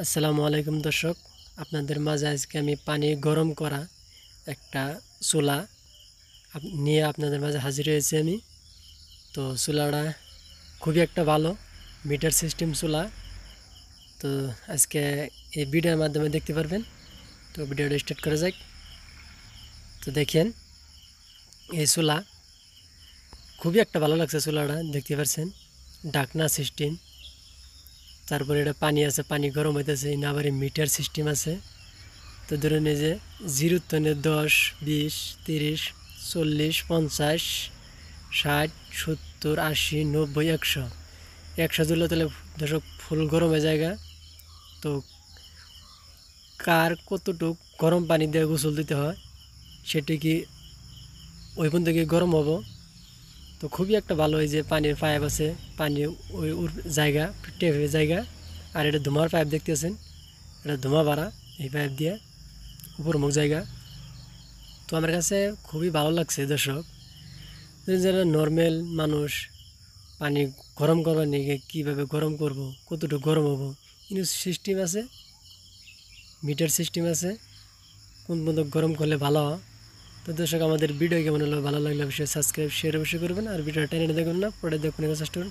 আসসালামু আলাইকুম দর্শক, আপনাদের মাঝে আজকে আমি পানি গরম করা একটা চুলা নিয়ে আপনাদের মাঝে হাজির হয়েছি আমি। তো চুলাটা খুবই একটা ভালো মিটার সিস্টেম চুলা। তো আজকে এই ভিডিওর মাধ্যমে দেখতে পারবেন। তো ভিডিওটা স্টার্ট করা যাক। তো দেখেন, এই চুলা খুবই একটা ভালো লাগছে। চুলাটা দেখতে পাচ্ছেন, ঢাকনা সিস্টেম, তারপরে এটা পানি আছে, পানি গরম হইতেছে, না আবার মিটার সিস্টেম আছে। তো ধরে নিয়ে যে 0 থেকে 10, 20, 30, 40, 50, 60, 70, 80, 90, 100 100 তুললে তাহলে দর্শক ফুল গরমে জায়গা। তো কার কতটুক গরম পানি দিয়ে গোসল দিতে হয় সেটি কি ওই পর্যন্ত কি গরম হবো। তো খুবই একটা ভালো, এই যে পানির পাইপ আছে, পানি ওই জায়গা, টেপের জায়গা। আর এটা ধোঁয়ার পাইপ দেখতেছেন, এটা ধোঁয়া বাড়া এই পাইপ দিয়ে উপর মুখ জায়গা। তো আমার কাছে খুবই ভালো লাগছে দর্শক। যারা নর্মাল মানুষ পানি গরম করবার নিয়ে কীভাবে গরম করব, কতটুকু গরম হবো, কিন্তু সিস্টেম আছে, মিটার সিস্টেম আছে, কোন পর্যন্ত গরম করলে ভালো হয়। তো দর্শক, আমাদের ভিডিও কেমন হলো, ভালো লাগলে অবশ্যই সাবস্ক্রাইব শেয়ার অবশ্যই করবেন, আর ভিডিওটা টেনে দেখবেন না, পরে দেখুন চেষ্টা করুন।